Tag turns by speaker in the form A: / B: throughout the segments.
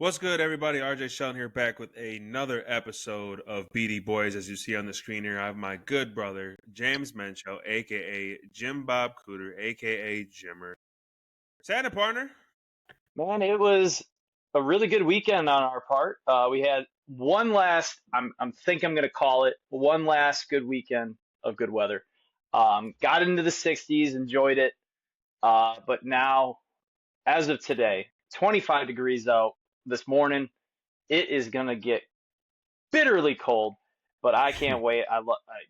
A: What's good, everybody? RJ Sheldon here, back with another episode of BD Boys. As you see on the screen here, I have my good brother, James Muenchow, a.k.a. Jim Bob Cooter, a.k.a. Jimmer. Santa partner.
B: Man, it was a really good weekend on our part. We had one last, I'm going to call it one last good weekend of good weather. Got into the 60s, enjoyed it. But now, as of today, 25 degrees out this morning. It is going to get bitterly cold, but I can't wait.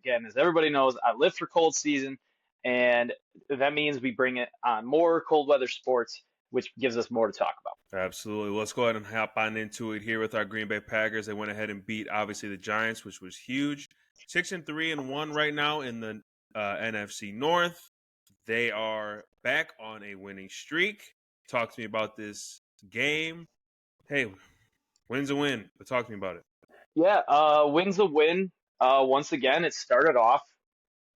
B: Again, as everybody knows, I live for cold season, and that means we bring it on more cold weather sports, which gives us more to talk about.
A: Absolutely. Let's go ahead and hop on into it here with our Green Bay Packers. They went ahead and beat, obviously, the Giants, which was huge. 6-3-1 right now in the NFC North. They are back on a winning streak. Talk to me about this game. Hey, win's a win, but talk to me about it.
B: Yeah, win's a win. Once again, it started off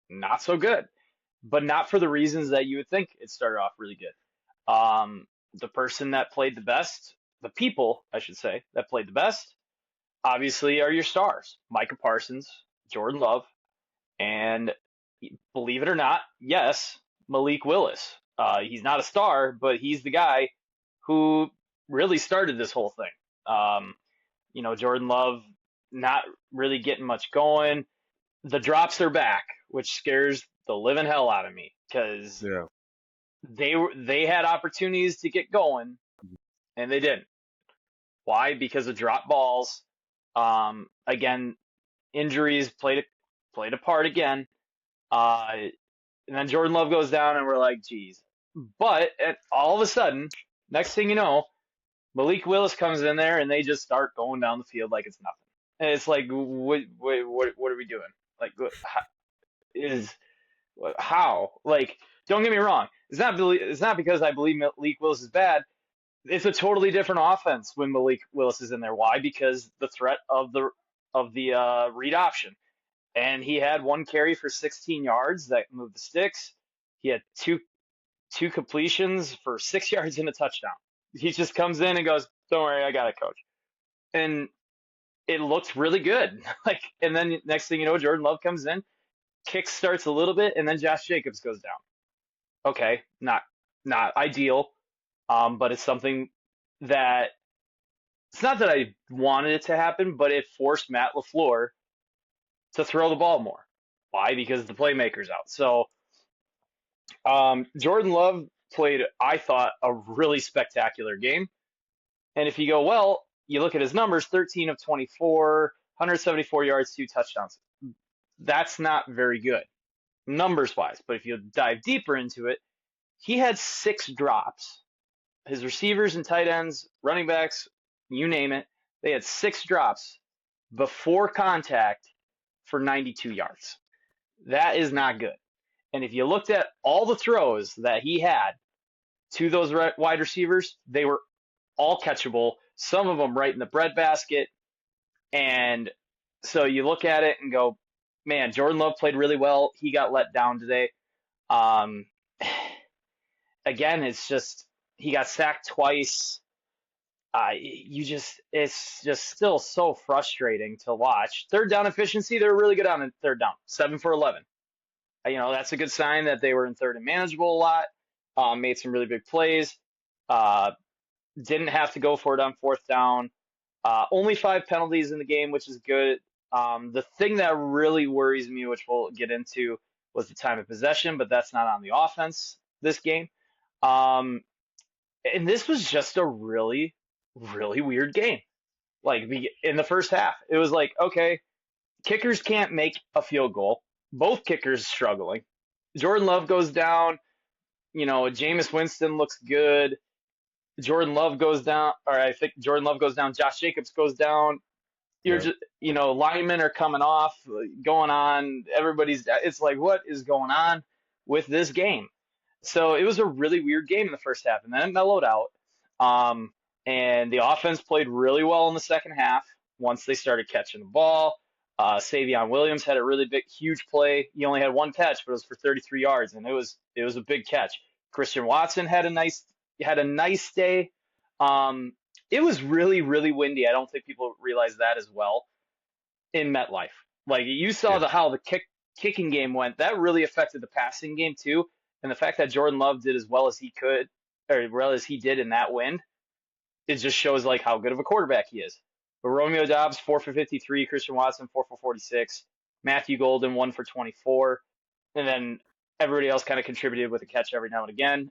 B: not so good, but not for the reasons that you would think it started off really good. The person that played the best, the people, I should say, that played the best, obviously are your stars. Micah Parsons, Jordan Love, and believe it or not, yes, Malik Willis. He's not a star, but he's the guy who really started this whole thing. Jordan Love not really getting much going. The drops are back, which scares the living hell out of me because
A: Yeah.
B: they had opportunities to get going and they didn't. Why? Because of drop balls. Again, injuries played a part again. And then Jordan Love goes down, and we're like, geez. But all of a sudden, next thing you know, Malik Willis comes in there, and they just start going down the field like it's nothing. And it's like, what are we doing? Like, how? Like, don't get me wrong. It's not because I believe Malik Willis is bad. It's a totally different offense when Malik Willis is in there. Why? Because the threat of the read option. And he had one carry for 16 yards that moved the sticks. He had two completions for 6 yards and a touchdown. He just comes in and goes, "Don't worry, I got it, coach." And it looked really good. And then next thing you know, Jordan Love comes in, kick starts a little bit, and then Josh Jacobs goes down. Okay, not ideal, but it's something that it's not that I wanted it to happen, but it forced Matt LaFleur to throw the ball more. Why? Because the playmaker's out. So Jordan Love played, I thought, a really spectacular game. And if you go, well, you look at his numbers, 13 of 24, 174 yards, 2 touchdowns. That's not very good, numbers-wise. But if you dive deeper into it, he had 6 drops. His receivers and tight ends, running backs, you name it, they had 6 drops before contact for 92 yards. That is not good. And if you looked at all the throws that he had to those wide receivers, they were all catchable, some of them right in the breadbasket. And so you look at it and go, man, Jordan Love played really well. He got let down today. Again, it's just he got sacked twice. It's just still so frustrating to watch. Third down efficiency, they're really good on third down, 7 for 11. That's a good sign that they were in third and manageable a lot. Made some really big plays. Didn't have to go for it on fourth down. Only 5 penalties in the game, which is good. The thing that really worries me, which we'll get into, was the time of possession, but that's not on the offense this game. And this was just a really, really weird game. Like in the first half, it was like, okay, kickers can't make a field goal. Both kickers struggling. Jordan Love goes down. Jameis Winston looks good. Jordan Love goes down, or I think Jordan Love goes down. Josh Jacobs goes down. Linemen are coming off, going on. It's like, what is going on with this game? So it was a really weird game in the first half, and then it mellowed out. And the offense played really well in the second half once they started catching the ball. Savion Williams had a really big, huge play. He only had 1 catch, but it was for 33 yards, and it was a big catch. Christian Watson had a nice day. It was really, really windy. I don't think people realize that as well in MetLife. Like you saw
A: Yeah.
B: how the kicking game went. That really affected the passing game too. And the fact that Jordan Love did as well as he could, or as well as he did in that wind, it just shows like how good of a quarterback he is. But Romeo Dobbs 4 for 53, Christian Watson 4 for 46, Matthew Golden 1 for 24, and then everybody else kind of contributed with a catch every now and again.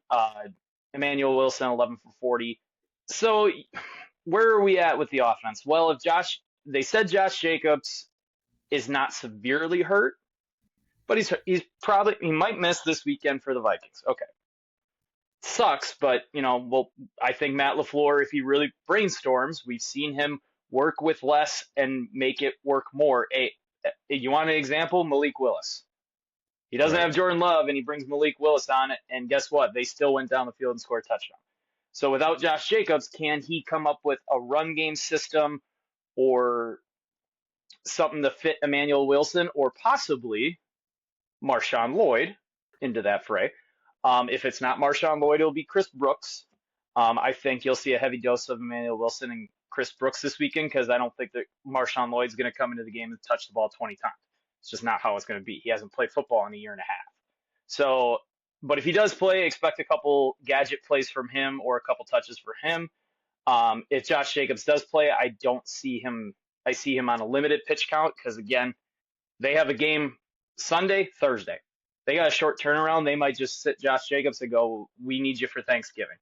B: Emmanuel Wilson 11 for 40. So where are we at with the offense? Well, if they said Josh Jacobs is not severely hurt, but he might miss this weekend for the Vikings. Okay, sucks, but I think Matt LaFleur, if he really brainstorms, we've seen him work with less and make it work more. You want an example? Malik Willis. He doesn't
A: Right.
B: have Jordan Love, and he brings Malik Willis on it, and guess what? They still went down the field and scored a touchdown. So without Josh Jacobs, can he come up with a run game system or something to fit Emmanuel Wilson or possibly Marshawn Lloyd into that fray? If it's not Marshawn Lloyd, it'll be Chris Brooks. I think you'll see a heavy dose of Emmanuel Wilson and Chris Brooks this weekend because I don't think that Marshawn Lloyd's going to come into the game and touch the ball 20 times. It's just not how it's going to be. He hasn't played football in a year and a half. So, but if he does play, expect a couple gadget plays from him or a couple touches for him. If Josh Jacobs does play, I don't see him. I see him on a limited pitch count because, again, they have a game Sunday, Thursday. They got a short turnaround. They might just sit Josh Jacobs and go, we need you for Thanksgiving.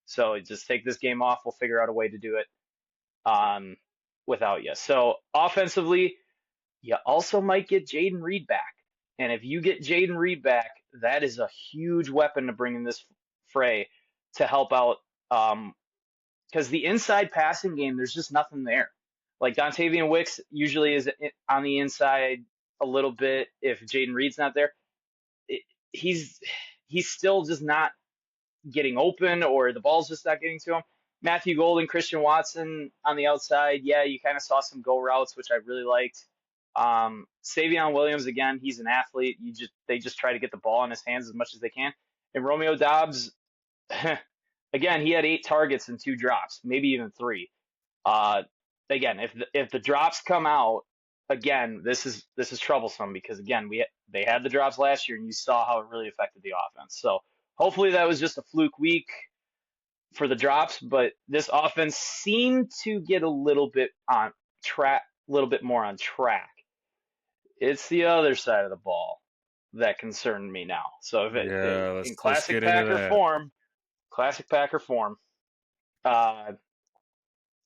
B: So just take this game off. We'll figure out a way to do it without you. So offensively, you also might get Jaden Reed back. And if you get Jaden Reed back, that is a huge weapon to bring in this fray to help out. Because the inside passing game, there's just nothing there. Like Dontavian Wicks usually is on the inside a little bit if Jaden Reed's not there. He's still just not getting open or the ball's just not getting to him. Matthew Golden, Christian Watson on the outside. Yeah, you kind of saw some go routes, which I really liked. Savion Williams, again, he's an athlete. They just try to get the ball in his hands as much as they can. And Romeo Dobbs, again, he had 8 targets and 2 drops, maybe even 3. Again, if the drops come out, again, this is troublesome because again, they had the drops last year and you saw how it really affected the offense. So hopefully that was just a fluke week for the drops, but this offense seemed to get a little bit on track, a little bit more on track. It's the other side of the ball that concerned me now. So if in classic Packer form,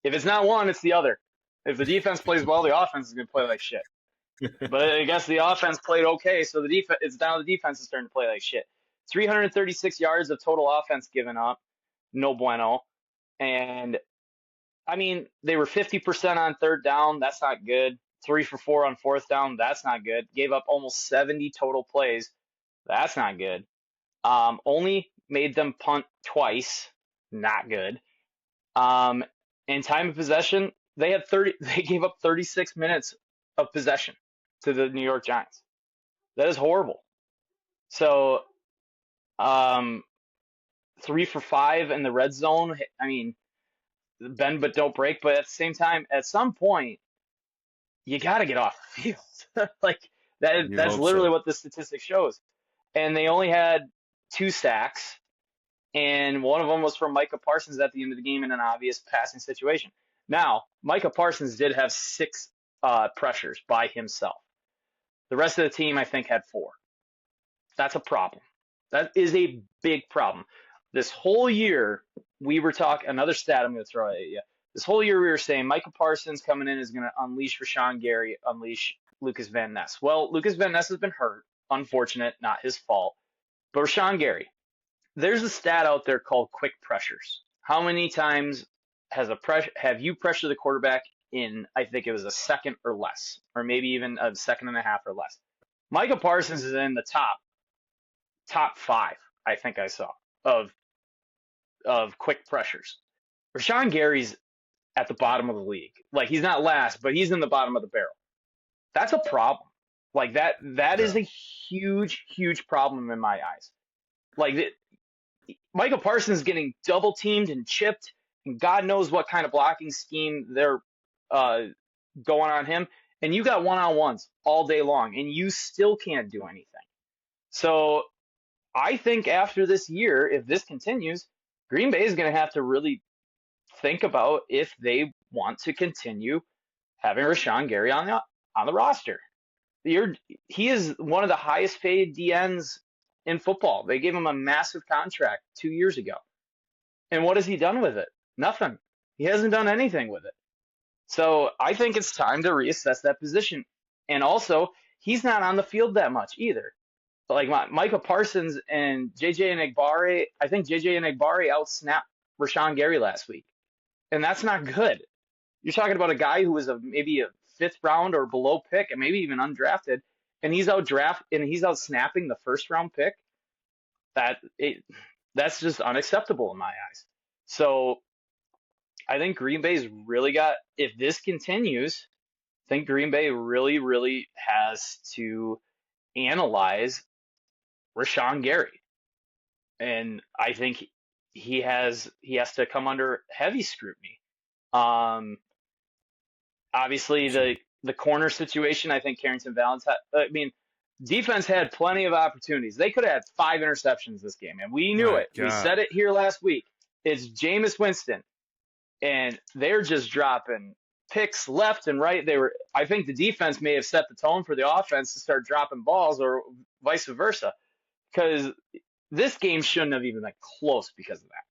B: if it's not one, it's the other. If the defense plays well, the offense is going to play like shit. But I guess the offense played okay, so it's down to the defense is starting to play like shit. 336 yards of total offense given up, no bueno. And I mean, they were 50% on third down. That's not good. 3 for 4 on fourth down. That's not good. Gave up almost 70 total plays. That's not good. Only made them punt twice. Not good. In time of possession, they gave up 36 minutes of possession to the New York Giants. That is horrible. So, 3 for 5 in the red zone. I mean, bend but don't break. But at the same time, at some point, you got to get off the field. Like that's literally what the statistic shows. And they only had 2 sacks, and one of them was from Micah Parsons at the end of the game in an obvious passing situation. Now, Micah Parsons did have 6 pressures by himself. The rest of the team, I think, had 4. That's a problem. That is a big problem. This whole year, we were talking, another stat I'm going to throw at you. This whole year, we were saying Micah Parsons coming in is going to unleash Rashawn Gary, unleash Lucas Van Ness. Well, Lucas Van Ness has been hurt. Unfortunate, not his fault. But Rashawn Gary, there's a stat out there called quick pressures. How many times have you pressured the quarterback in, I think it was a second or less, or maybe even a second and a half or less? Micah Parsons is in the top 5, I think I saw, of quick pressures. Rashawn Gary's at the bottom of the league. Like, he's not last, but he's in the bottom of the barrel. That's a problem. Like, that is a huge, huge problem in my eyes. Like, Micah Parsons getting double teamed and chipped And God knows what kind of blocking scheme they're going on him. And you got one-on-ones all day long, and you still can't do anything. So I think after this year, if this continues, Green Bay is going to have to really think about if they want to continue having Rashawn Gary on the roster. He is one of the highest paid DNs in football. They gave him a massive contract 2 years ago. And what has he done with it? Nothing. He hasn't done anything with it. So I think it's time to reassess that position. And also, he's not on the field that much either. Like Micah Parsons and JJ Enagbare, I think JJ Enagbare outsnapped Rashawn Gary last week. And that's not good. You're talking about a guy who was maybe a fifth round or below pick and maybe even undrafted, and he's out snapping the first round pick. That's just unacceptable in my eyes. So I think Green Bay's really if this continues, I think Green Bay really, really has to analyze Rashawn Gary. And I think he has to come under heavy scrutiny. Obviously the corner situation, I think Carrington Valentine, defense had plenty of opportunities. They could have had 5 interceptions this game, and we knew it. God. We said it here last week. It's Jameis Winston, and they're just dropping picks left and right. I think the defense may have set the tone for the offense to start dropping balls, or vice versa, because this game shouldn't have even been close because of that.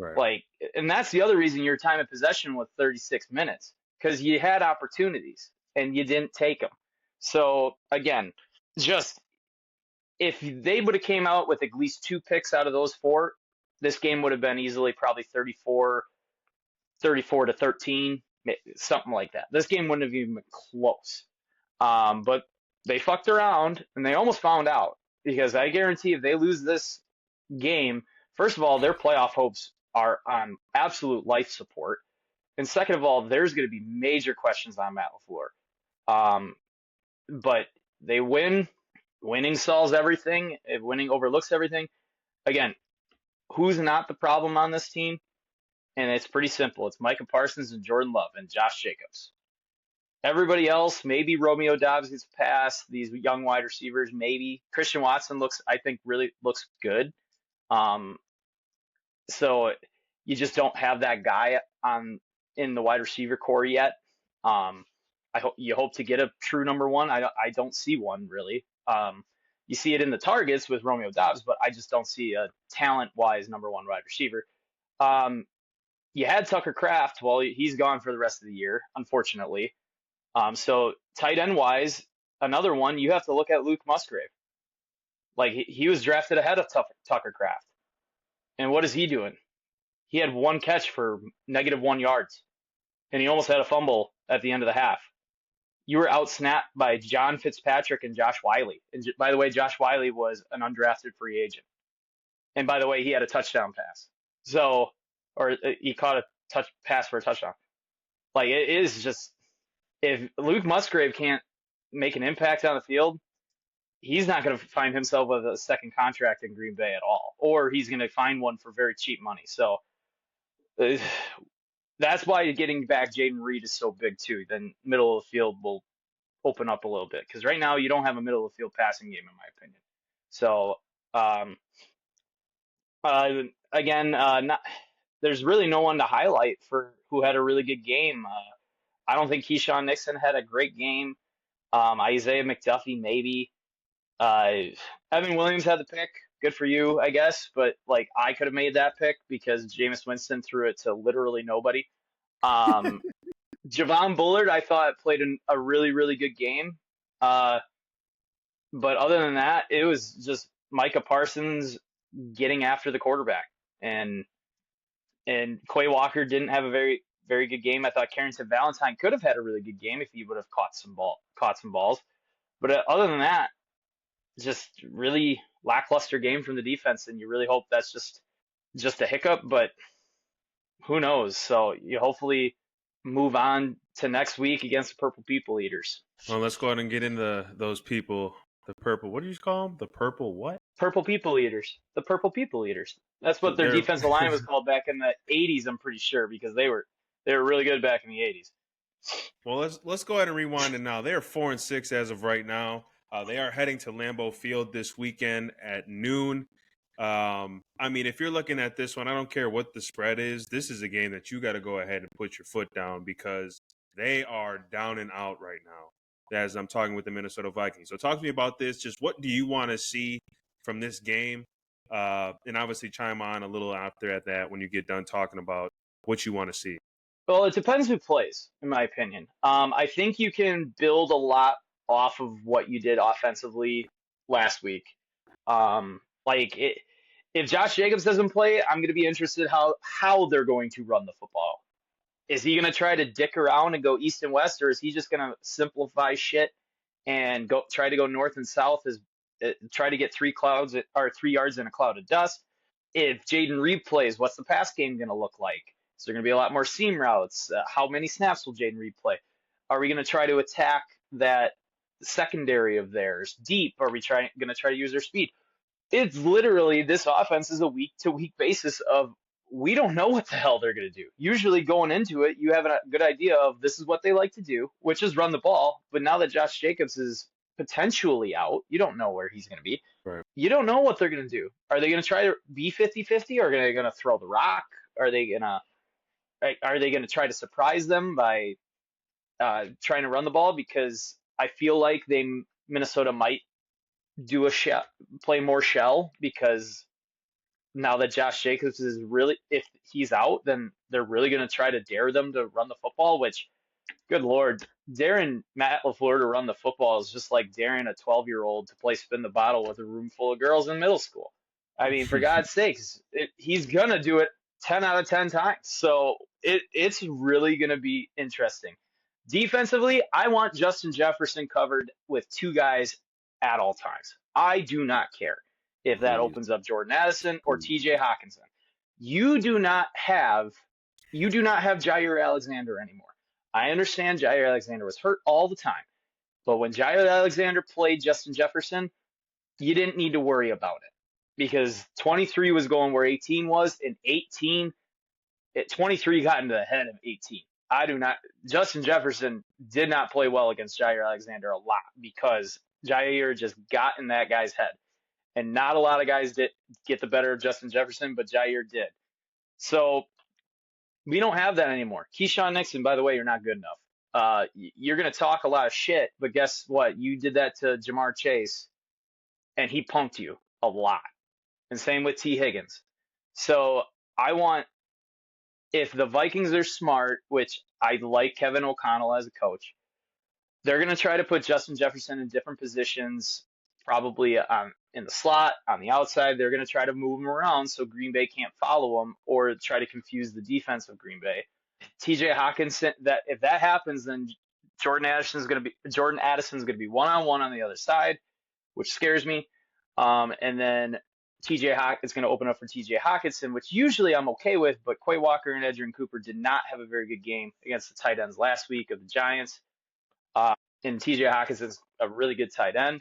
A: Right.
B: And that's the other reason your time of possession was 36 minutes, because you had opportunities and you didn't take them. So again, just if they would have came out with at least 2 picks out of those 4, this game would have been easily probably 34-13, something like that. This game wouldn't have even been close. But they fucked around, and they almost found out, because I guarantee if they lose this game, first of all, their playoff hopes are on absolute life support. And second of all, there's going to be major questions on Matt LaFleur. But they win. Winning solves everything. Winning overlooks everything. Again, who's not the problem on this team? And it's pretty simple. It's Micah Parsons and Jordan Love and Josh Jacobs. Everybody else, maybe Romeo Doubs gets past these young wide receivers. Maybe Christian Watson really looks good. So you just don't have that guy in the wide receiver core yet. You hope to get a true number one. I don't see one really. You see it in the targets with Romeo Doubs, but I just don't see a talent-wise number one wide receiver. You had Tucker Kraft. Well, he's gone for the rest of the year, unfortunately. So tight end-wise, another one, you have to look at Luke Musgrave. He was drafted ahead of Tucker Kraft. And what is he doing? He had 1 catch for -1 yards, and he almost had a fumble at the end of the half. You were outsnapped by John Fitzpatrick and Josh Wiley. And by the way, Josh Wiley was an undrafted free agent. And by the way, he had a touchdown pass. He caught a pass for a touchdown. It is just, if Luke Musgrave can't make an impact on the field, he's not going to find himself with a second contract in Green Bay at all, or he's going to find one for very cheap money. So that's why getting back Jaden Reed is so big too. Then middle of the field will open up a little bit, because right now you don't have a middle of the field passing game, in my opinion. So there's really no one to highlight for who had a really good game. I don't think Keyshawn Nixon had a great game. Isaiah McDuffie maybe. Evan Williams had the pick. Good for you, I guess. But I could have made that pick because Jameis Winston threw it to literally nobody. Javon Bullard, I thought, played a really, really good game. But other than that, it was just Micah Parsons getting after the quarterback. And Quay Walker didn't have a very, very good game. I thought Carrington Valentine could have had a really good game if he would have caught some balls. But other than that, just really lackluster game from the defense, and you really hope that's just a hiccup, but who knows? So you hopefully move on to next week against the Purple People Eaters.
A: Well, let's go ahead and get into those people. The purple, what do you call them? The purple what?
B: Purple People Eaters. The Purple People Eaters. That's what their
A: They're
B: defensive line was called back in the 80s, I'm pretty sure, because they were really good back in the 80s.
A: well. Let's go ahead and rewind it now. They are 4-6 as of right now. They are heading to Lambeau Field this weekend at noon. I mean, if you're looking at this one, I don't care what the spread is. This is a game that you got to go ahead and put your foot down because they are down and out right now. As I'm talking with the Minnesota Vikings. So talk to me about this. Just what do you want to see from this game? And obviously chime on a little after at that when you get done talking about what you want to see.
B: Well, it depends who plays, in my opinion. I think you can build a lot off of what you did offensively last week. Like if Josh Jacobs doesn't play, I'm going to be interested how they're going to run the football. Is he going to try to dick around and go east and west, or is he just going to simplify shit and try to go north and south? Try to get 3 yards in a cloud of dust. If Jaden Reed plays, what's the pass game going to look like? Is there going to be a lot more seam routes? How many snaps will Jaden Reed play? Are we going to try to attack that secondary of theirs deep? Are we going to try to use their speed? It's literally this offense is a week to week basis of we don't know what the hell they're going to do. Usually going into it, you have a good idea of this is what they like to do, which is run the ball. But now that Josh Jacobs is potentially out, you don't know where he's going to be.
A: Right.
B: You don't know what they're going to do. Are they going to try to be 50-50 or are they going to throw the rock? Are they going to try to surprise them by trying to run the ball? Because I feel like Minnesota might do play more shell because now that Josh Jacobs is really, if he's out, then they're really going to try to dare them to run the football, which, good Lord, daring Matt LaFleur to run the football is just like daring a 12-year-old to play spin the bottle with a room full of girls in middle school. I mean, for God's sakes, he's going to do it 10 out of 10 times. So it's really going to be interesting. Defensively, I want Justin Jefferson covered with two guys at all times. I do not care if that opens up Jordan Addison or TJ Hawkinson. You do not have Jair Alexander anymore. I understand Jair Alexander was hurt all the time, but when Jair Alexander played Justin Jefferson, you didn't need to worry about it because 23 was going where 18 was, and 23 got into the head of 18. Justin Jefferson did not play well against Jair Alexander a lot because Jair just got in that guy's head. And not a lot of guys did get the better of Justin Jefferson, but Jair did. So we don't have that anymore. Keyshawn Nixon, by the way, you're not good enough. You're going to talk a lot of shit, but guess what? You did that to Jamar Chase, and he punked you a lot. And same with T. Higgins. So if the Vikings are smart, which I like Kevin O'Connell as a coach, they're going to try to put Justin Jefferson in different positions, probably in the slot, on the outside. They're going to try to move him around so Green Bay can't follow him or try to confuse the defense of Green Bay. TJ Hawkinson, if that happens, then Jordan Addison's going to be one-on-one on the other side, which scares me. And then it's going to open up for TJ Hawkinson, which usually I'm okay with, but Quay Walker and Edgerrin Cooper did not have a very good game against the tight ends last week of the Giants. And TJ Hawkinson's a really good tight end.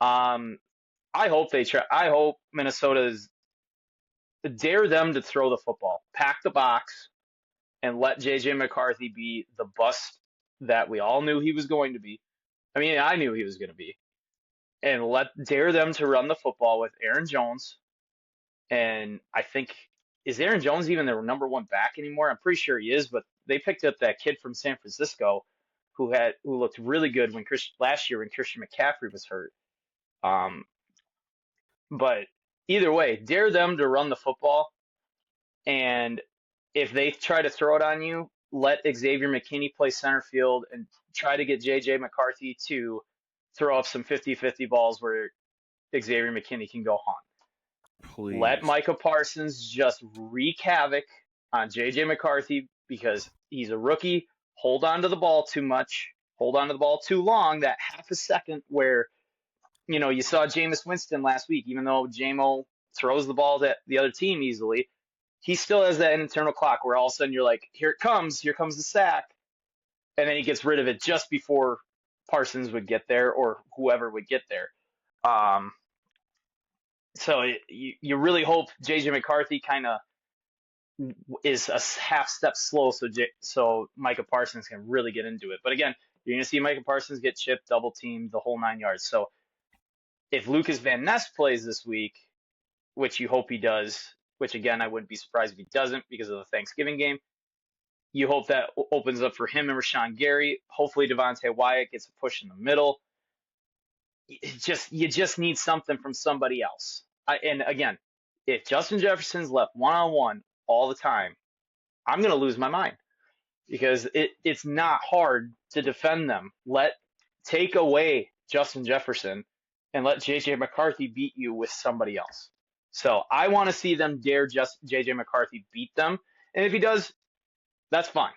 B: I hope Minnesota's dare them to throw the football, pack the box, and let JJ McCarthy be the bust that we all knew he was going to be. I mean, I knew he was going to be. And dare them to run the football with Aaron Jones. And I think, is Aaron Jones even their number one back anymore? I'm pretty sure he is, but they picked up that kid from San Francisco who looked really good last year when Christian McCaffrey was hurt. But either way, dare them to run the football. And if they try to throw it on you, let Xavier McKinney play center field and try to get JJ McCarthy to throw up some 50-50 balls where Xavier McKinney can go hunt.
A: Please.
B: Let Micah Parsons just wreak havoc on JJ McCarthy because he's a rookie. Hold on to the ball too much. Hold on to the ball too long. That half a second where, you saw Jameis Winston last week, even though JMO throws the ball to the other team easily, he still has that internal clock where all of a sudden you're like, here comes the sack. And then he gets rid of it just before Parsons would get there or whoever would get there. So you really hope JJ McCarthy kind of is a half step slow, so Micah Parsons can really get into it. But again, you're going to see Micah Parsons get chipped, double teamed, the whole 9 yards. So if Lucas Van Ness plays this week, which you hope he does, which again I wouldn't be surprised if he doesn't because of the Thanksgiving game, you hope that opens up for him and Rashawn Gary. Hopefully Devontae Wyatt gets a push in the middle. You just need something from somebody else. And again, if Justin Jefferson's left one-on-one all the time, I'm going to lose my mind because it's not hard to defend them. Take away Justin Jefferson and let JJ McCarthy beat you with somebody else. So I want to see them dare just JJ McCarthy beat them. And if he does, that's fine.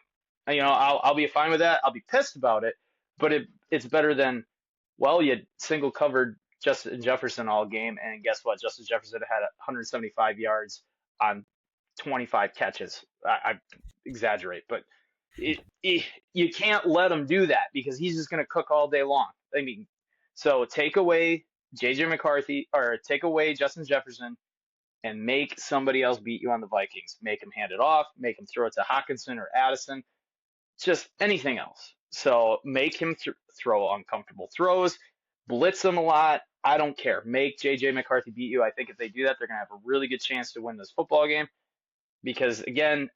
B: I'll be fine with that. I'll be pissed about it, but it's better than, well, you single covered Justin Jefferson all game, and guess what? Justin Jefferson had 175 yards on 25 catches. I exaggerate, but you can't let him do that because he's just going to cook all day long. I mean, so take away JJ McCarthy or take away Justin Jefferson and make somebody else beat you on the Vikings. Make him hand it off, make him throw it to Hawkinson or Addison, just anything else. So make him throw uncomfortable throws, blitz him a lot. I don't care. Make JJ McCarthy beat you. I think if they do that, they're going to have a really good chance to win this football game because, again,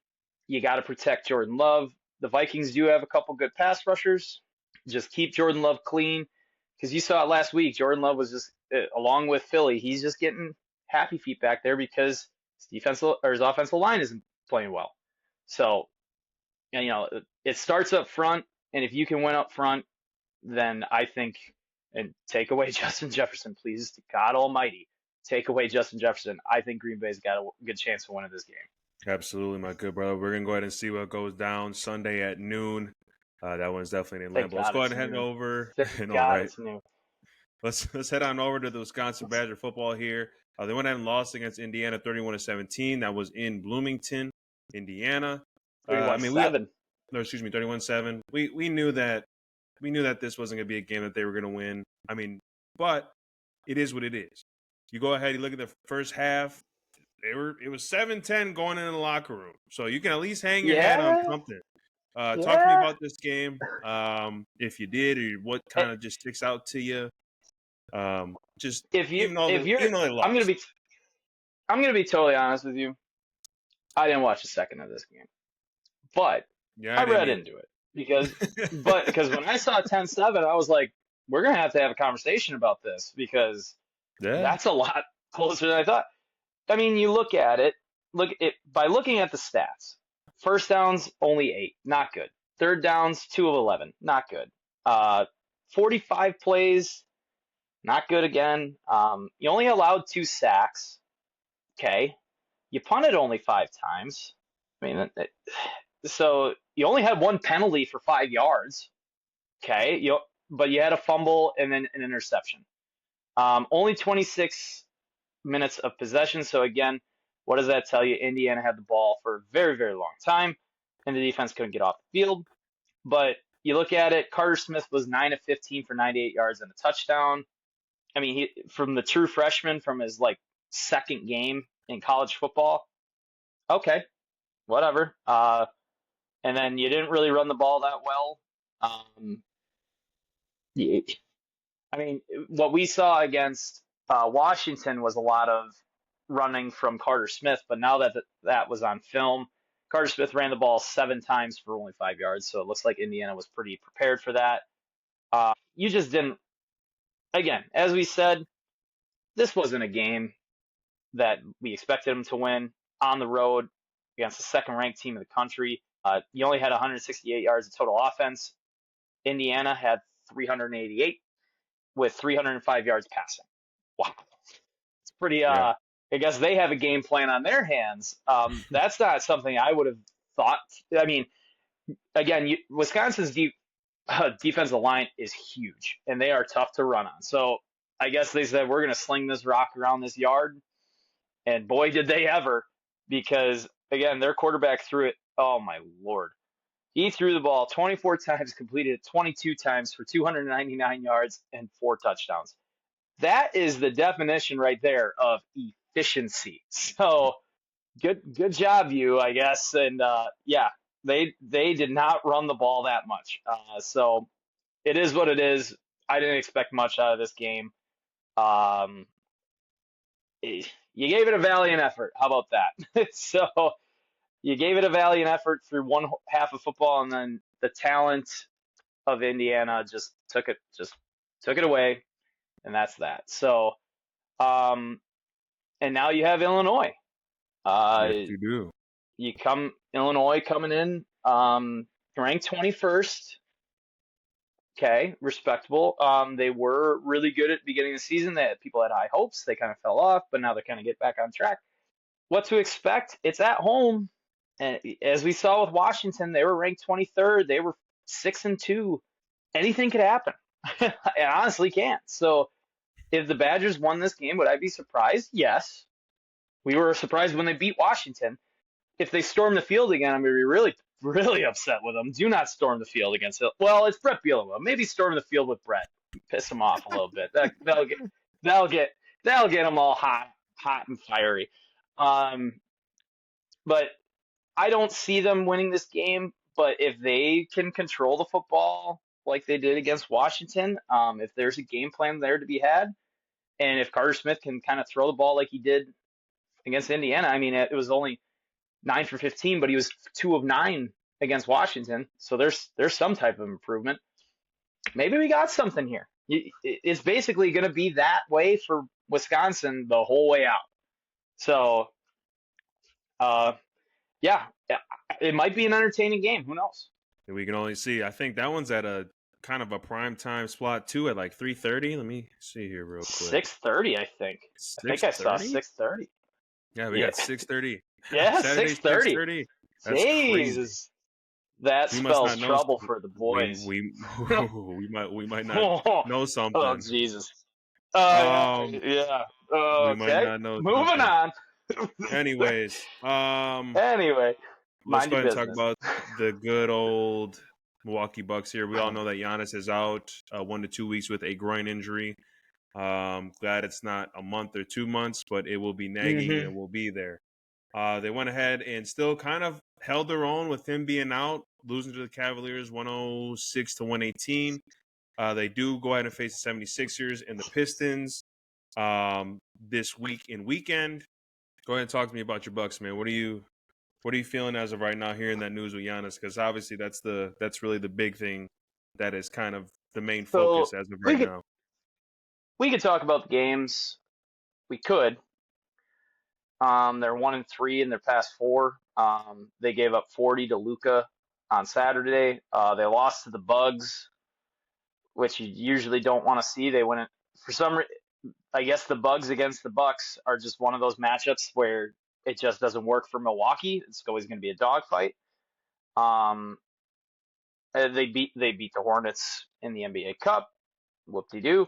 B: you got to protect Jordan Love. The Vikings do have a couple good pass rushers. Just keep Jordan Love clean because you saw it last week. Jordan Love was just, along with Philly, he's just getting happy feet back there because his offensive line isn't playing well. So, it starts up front, and if you can win up front, then I think, and take away Justin Jefferson, please, God Almighty, take away Justin Jefferson. I think Green Bay's got a good chance of winning this game.
A: Absolutely, my good brother. We're going to go ahead and see what goes down Sunday at noon. That one's definitely in Lambeau. Let's go ahead and head over.
B: It's new.
A: Let's head on over to the Wisconsin Badger football here. They went ahead and lost against Indiana 31-17. That was in Bloomington, Indiana.
B: 31-7.
A: 31-7. We knew that this wasn't going to be a game that they were going to win. But it is what it is. You go ahead, you look at the first half. It was 7-10 going into the locker room. So you can at least hang your head on something. Talk to me about this game, if you did, or what kind of just sticks out to you. I'm gonna
B: be totally honest with you. I didn't watch a second of this game, but I read into it because when I saw 10-7, I was like, we're gonna have to have a conversation about this because that's a lot closer than I thought. You look at it. By looking at the stats. First downs, only 8. Not good. Third downs, 2 of 11. Not good. 45 plays, not good again. You only allowed 2 sacks. Okay. You punted only 5 times. So you only had 1 penalty for 5 yards. Okay. But you had a fumble and then an interception. Only 26 minutes of possession. So again, what does that tell you? Indiana had the ball for a very, very long time, and the defense couldn't get off the field. But you look at it, Carter Smith was 9 of 15 for 98 yards and a touchdown. He from the true freshman from his second game in college football. Okay, whatever. And then you didn't really run the ball that well. What we saw against Washington was a lot of running from Carter Smith, but now that was on film, Carter Smith ran the ball 7 times for only 5 yards, so it looks like Indiana was pretty prepared for that. You just didn't, again, as we said, this wasn't a game that we expected them to win on the road against the second-ranked team in the country. You only had 168 yards of total offense. Indiana had 388 with 305 yards passing. Wow. It's pretty, I guess they have a game plan on their hands. That's not something I would have thought. Again, Wisconsin's defensive line is huge, and they are tough to run on. So I guess they said, we're going to sling this rock around this yard. And boy, did they ever, because, again, their quarterback threw it. Oh, my Lord. He threw the ball 24 times, completed it 22 times for 299 yards and 4 touchdowns. That is the definition right there of efficiency. So good job, you, I guess. And yeah, they did not run the ball that much. So it is what it is. I didn't expect much out of this game. Um, you gave it a valiant effort. How about that? So you gave it a valiant effort through one half of football, and then the talent of Indiana just took it away, and that's that. So, and now you have Illinois.
A: Yes, you do.
B: Illinois coming in, ranked 21st. Okay, respectable. They were really good at the beginning of the season. That people had high hopes. They kind of fell off, but now they're kind of get back on track. What to expect? It's at home, and as we saw with Washington, they were ranked 23rd. They were 6-2. Anything could happen. It honestly can. So, if the Badgers won this game, would I be surprised? Yes. We were surprised when they beat Washington. If they storm the field again, I'm going to be really, really upset with them. Do not storm the field against it. Well, it's Brett Bielema. Maybe storm the field with Brett. Piss him off a little bit. That'll get them all hot and fiery. But I don't see them winning this game. But if they can control the football like they did against Washington, if there's a game plan there to be had, and if Carter Smith can kind of throw the ball like he did against Indiana, I mean, it was only 9 for 15, but he was 2 of 9 against Washington. So there's some type of improvement. Maybe we got something here. It's basically going to be that way for Wisconsin the whole way out. So, yeah, it might be an entertaining game. Who knows?
A: We can only see. I think that one's at a kind of a prime time slot too, at like 3:30. Let me see here real quick.
B: 6:30, I think.
A: 6:30?
B: I think I saw 6:30.
A: Yeah, we got 6:30.
B: Yeah,
A: Saturday,
B: 6:30.
A: That's crazy.
B: Jesus. That spells trouble for the boys.
A: We might not know something.
B: Oh, Jesus.
A: Yeah.
B: Okay.
A: We might not know
B: Moving
A: something.
B: on.
A: Anyways,
B: Anyway,
A: let's
B: mind
A: go
B: your
A: ahead and talk
B: business.
A: about the good old Milwaukee Bucks here. We all know that Giannis is out 1 to 2 weeks with a groin injury. Glad it's not a month or 2 months, but it will be nagging and it will be there. They went ahead and still kind of held their own with him being out, losing to the Cavaliers 106 to 118. They do go ahead and face the 76ers and the Pistons this weekend. Go ahead and talk to me about your Bucks, man. What are you feeling as of right now hearing that news with Giannis? Because obviously that's really the big thing that is kind of the main focus as of right now.
B: We could talk about the games. We could. They're 1-3 in their past 4. They gave up 40 to Luka on Saturday. They lost to the Bugs, which you usually don't want to see. They went for some. I guess the Bugs against the Bucks are just one of those matchups where it just doesn't work for Milwaukee. It's always going to be a dogfight. They beat the Hornets in the NBA Cup. Whoop-de-doo.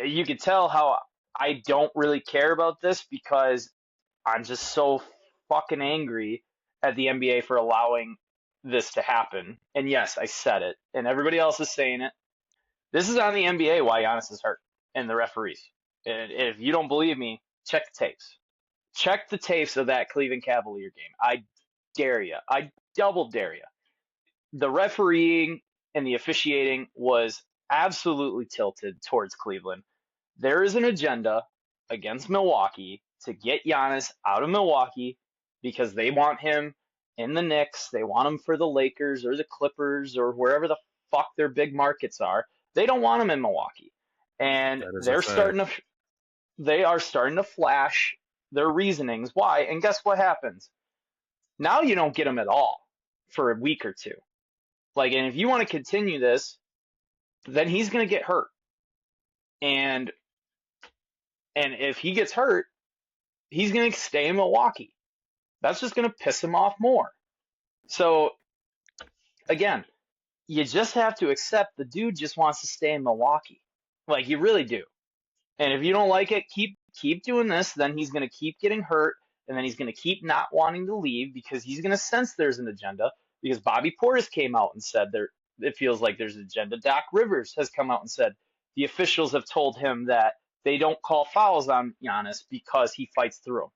B: You could tell how I don't really care about this because I'm just so fucking angry at the NBA for allowing this to happen. And yes, I said it, and everybody else is saying it. This is on the NBA why Giannis is hurt and the referees. And if you don't believe me, check the tapes. Check the tapes of that Cleveland Cavalier game. I dare you. I double dare you. The refereeing and the officiating was absolutely tilted towards Cleveland. There is an agenda against Milwaukee to get Giannis out of Milwaukee because they want him in the Knicks. They want him for the Lakers or the Clippers or wherever the fuck their big markets are. They don't want him in Milwaukee. And they are starting to flash their reasonings. Why? And guess what happens? Now you don't get him at all for a week or two. And if you want to continue this, then he's going to get hurt. And if he gets hurt, he's going to stay in Milwaukee. That's just going to piss him off more. So, again, you just have to accept the dude just wants to stay in Milwaukee. You really do. And if you don't like it, keep doing this. Then he's going to keep getting hurt, and then he's going to keep not wanting to leave because he's going to sense there's an agenda. Because Bobby Portis came out and said it feels like there's an agenda. Doc Rivers has come out and said the officials have told him that they don't call fouls on Giannis because he fights through them.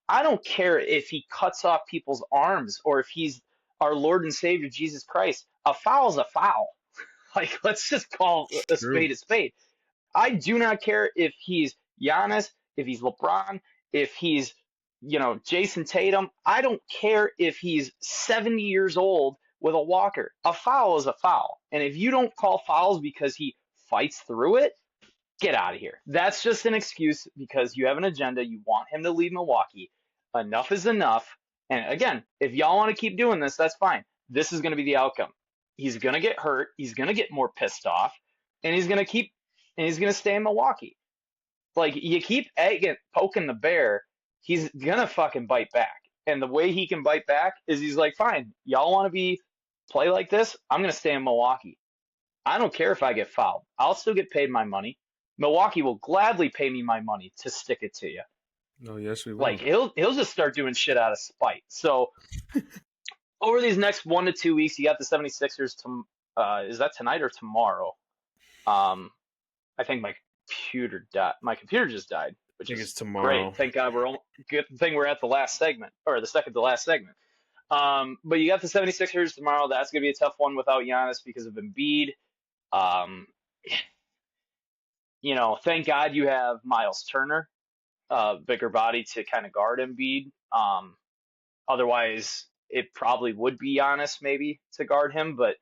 B: I don't care if he cuts off people's arms or if he's our Lord and Savior Jesus Christ. A foul is a foul. Like, let's just call a
A: True.
B: spade a spade. I do not care if he's Giannis, if he's LeBron, if he's, Jason Tatum. I don't care if he's 70 years old with a walker. A foul is a foul. And if you don't call fouls because he fights through it, get out of here. That's just an excuse because you have an agenda. You want him to leave Milwaukee. Enough is enough. And again, if y'all want to keep doing this, that's fine. This is going to be the outcome. He's going to get hurt. He's going to get more pissed off. And he's going to stay in Milwaukee. Like, you keep poking the bear, he's going to fucking bite back. And the way he can bite back is he's like, fine, y'all want to play like this? I'm going to stay in Milwaukee. I don't care if I get fouled. I'll still get paid my money. Milwaukee will gladly pay me my money to stick it to you.
A: No, yes, we will.
B: Like, he'll just start doing shit out of spite. So over these next 1 to 2 weeks, you got the 76ers is that tonight or tomorrow? I think my computer died. My computer just died, which is
A: tomorrow.
B: Great. Thank God good thing we're at the last segment, or the second to last segment. But you got the 76ers tomorrow. That's going to be a tough one without Giannis because of Embiid. Thank God you have Miles Turner, bigger body to kind of guard Embiid. Otherwise, it probably would be Giannis maybe to guard him, but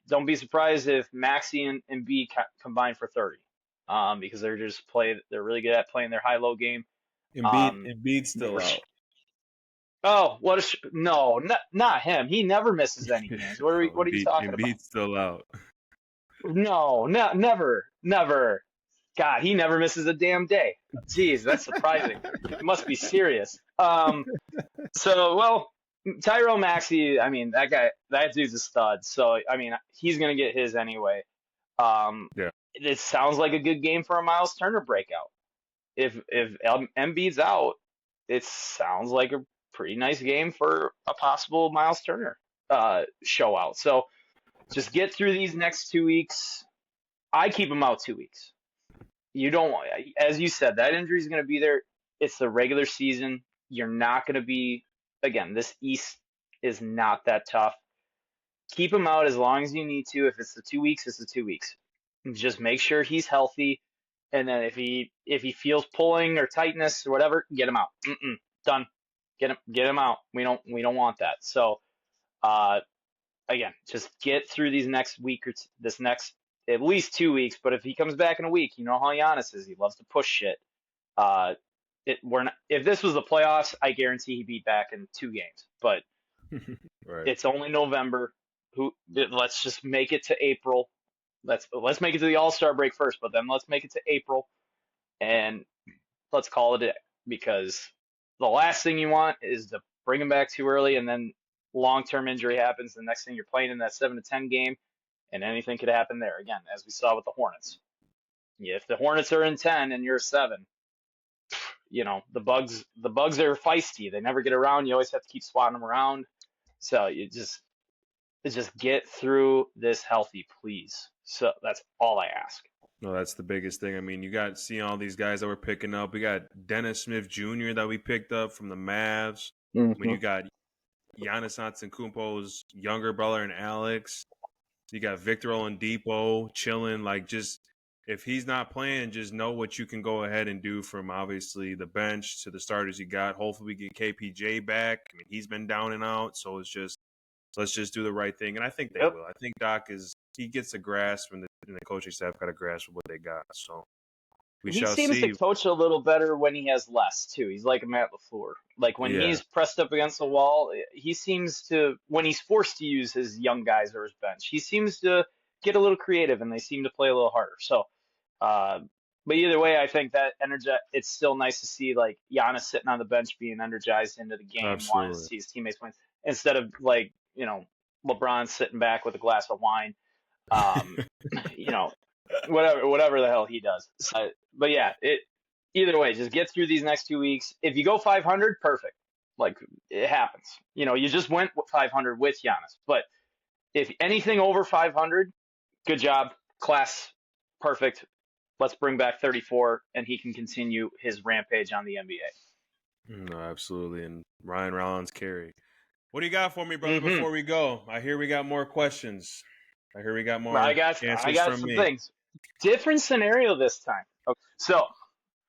B: don't be surprised if Maxey and Embiid combine for 30, because they're really good at playing their high-low game.
A: Embiid's still out.
B: Oh, no, not him. He never misses any games. What are you talking about?
A: Embiid's still out.
B: No, never. God, he never misses a damn day. Jeez, that's surprising. It must be serious. Tyrone Maxey, I mean, that dude's a stud. So, I mean, he's going to get his anyway.
A: Yeah.
B: It sounds like a good game for a Miles Turner breakout. If Embiid's out, it sounds like a pretty nice game for a possible Miles Turner show out. So, just get through these next 2 weeks. I keep him out 2 weeks. You don't, as you said, that injury is going to be there. It's the regular season. You're not going to be, again, this East is not that tough. Keep him out as long as you need to. If it's the 2 weeks, it's the 2 weeks. Just make sure he's healthy. And then if he feels pulling or tightness or whatever, get him out. Done. Get him out. We don't want that. So, again, just get through these next week or this next at least 2 weeks. But if he comes back in a week, you know how Giannis is. He loves to push shit. If this was the playoffs, I guarantee he'd be back in 2 games. But
A: right.
B: It's only November. Let's just make it to April. Let's make it to the All-Star break first, but then let's make it to April, and let's call it because the last thing you want is to bring him back too early, and then long-term injury happens. The next thing you're playing in that 7-10 game, and anything could happen there again, as we saw with the Hornets. If the Hornets are in 10 and you're 7, the bugs are feisty. They never get around. You always have to keep swatting them around. So you just get through this healthy, please. So that's all I ask.
A: No, that's the biggest thing. I mean, you got seeing all these guys that we're picking up. We got Dennis Smith Jr. that we picked up from the Mavs.
B: Mm-hmm.
A: When you got Giannis Antetokounmpo's younger brother and Alex. You got Victor Oladipo chilling. Like, just if he's not playing, just know what you can go ahead and do from obviously the bench to the starters you got. Hopefully we get KPJ back. I mean, he's been down and out, so let's just do the right thing. And I think they will. I think Doc he gets a grasp, and the coaching staff got a grasp of what they got. So
B: he seems to coach a little better when he has less too. He's like Matt LaFleur. Like when he's pressed up against the wall, he seems to, when he's forced to use his young guys or his bench, he seems to get a little creative, and they seem to play a little harder. So, but either way, I think that it's still nice to see like Giannis sitting on the bench being energized into the game, wanting to see his teammates win, instead of like, LeBron sitting back with a glass of wine, whatever the hell he does. But yeah, either way, just get through these next 2 weeks. If you go 500, perfect. Like, it happens. You just went 500 with Giannis. But if anything over 500, good job. class, perfect. Let's bring back 34, and he can continue his rampage on the NBA.
A: No, absolutely. And Ryan Rollins carry. What do you got for me, brother,
B: Mm-hmm.
A: before we go? I hear we got more questions. I hear we got more
B: I
A: answers
B: got
A: from
B: some
A: me.
B: things. Different scenario this time. Okay. So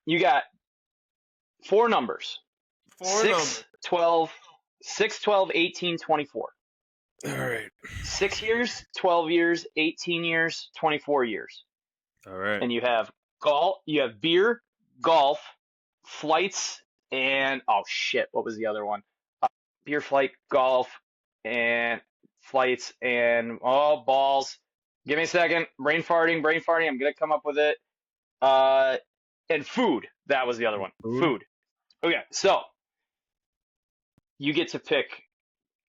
B: you got four numbers.
A: Four numbers.
B: 12, 6, 12, 18, 24.
A: All right.
B: 6 years, 12 years, 18 years, 24 years.
A: All right.
B: And you have beer, golf, flights, and oh shit, what was the other one? Beer, flight, golf, and flights, and balls. Give me a second. Brain farting. I'm gonna come up with it. And food. That was the other one. Food. Okay, so you get to pick.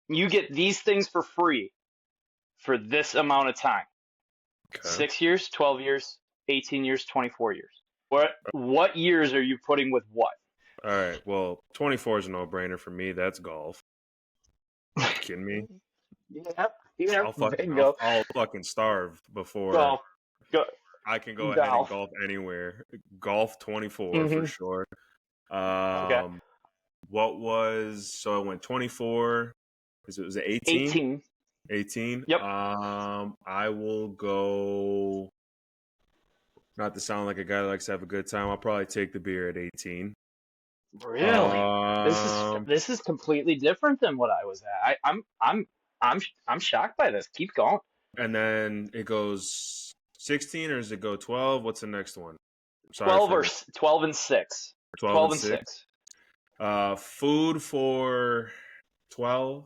B: You get these things for free for this amount of time.
A: Okay.
B: 6 years, 12 years, 18 years, 24 years. What years are you putting with what?
A: All right. Well, 24 is a no-brainer for me. That's golf. Are you kidding me?
B: Yeah.
A: I'll fucking starve before
B: Golf.
A: I can go ahead and golf anywhere. Golf 24 for sure.
B: Okay.
A: What was so it went 24? Was it 18? 18.
B: Yep.
A: I will go. Not to sound like a guy that likes to have a good time, I'll probably take the beer at 18.
B: Really? This is completely different than what I was at. I'm shocked by this. Keep going.
A: And then it goes 16, or does it go 12? What's the next one?
B: 12 and 6.
A: 12 and 6. Food for 12.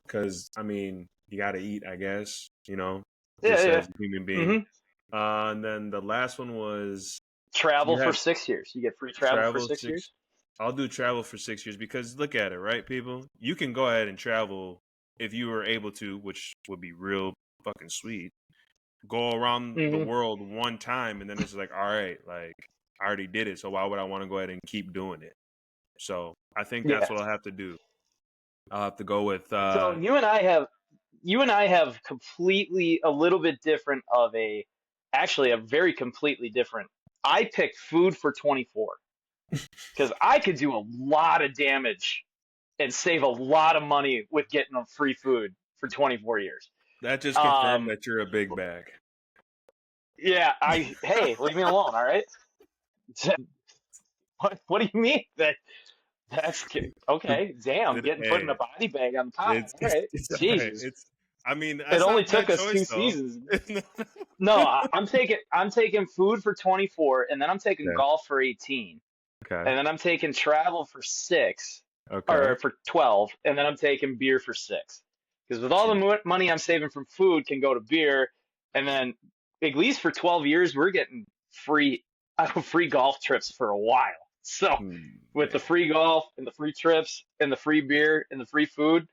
A: Because, I mean, you got to eat, I guess,
B: Yeah.
A: As a human being. Mm-hmm. And then the last one was
B: travel for 6 years. You get free travel for 6 years?
A: I'll do travel for 6 years because look at it, right, people? You can go ahead and travel if you were able to, which would be real fucking sweet. Go around the world one time, and then it's like, all right, like I already did it, so why would I want to go ahead and keep doing it? So I think that's what I'll have to do. I'll have to go with.
B: So you and I have completely a little bit different of actually a very completely different. I picked food for 24 because I could do a lot of damage and save a lot of money with getting free food for 24 years.
A: That just confirmed that you're a big bag.
B: Yeah, hey, leave me alone, all right? What do you mean that's okay? Damn, getting put in a body bag on the pot. All right, Jesus.
A: It
B: only took us 2 seasons. No, I'm taking food for 24, and then I'm taking golf for 18.
A: Okay.
B: And then I'm taking travel for 6.
A: Okay.
B: Or for 12, and then I'm taking beer for 6. Because with all the money I'm saving from food can go to beer, and then at least for 12 years we're getting free golf trips for a while. So with the free golf and the free trips and the free beer and the free food,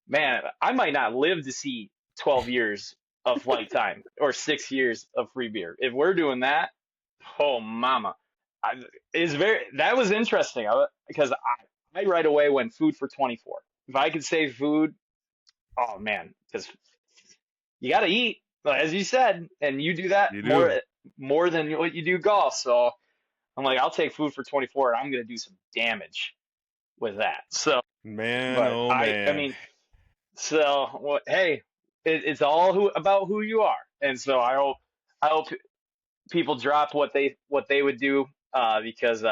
B: man, I might not live to see 12 years of lifetime or 6 years of free beer. If we're doing that, oh mama, that was interesting because I right away went food for 24. If I could save food, oh man, because you got to eat, as you said, and you do that more than what you do golf. So I'm like, I'll take food for 24, and I'm going to do some damage with that. So
A: man,
B: I mean, so hey, it's all about who you are, and so I hope people drop what they would do because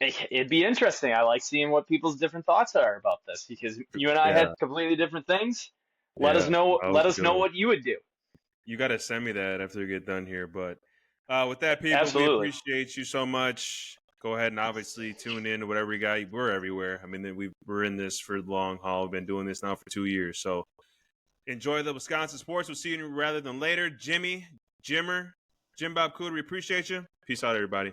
B: it'd be interesting. I like seeing what people's different thoughts are about this because you and I had completely different things. Let us know what you would do.
A: You got to send me that after we get done here. But with that, people,
B: Absolutely.
A: We appreciate you so much. Go ahead and obviously tune in to whatever you got. We're everywhere. I mean, we're in this for the long haul. We've been doing this now for 2 years. So enjoy the Wisconsin sports. We'll see you rather than later. Jimmy, Jimmer, Jim Bob Cooter, we appreciate you. Peace out, everybody.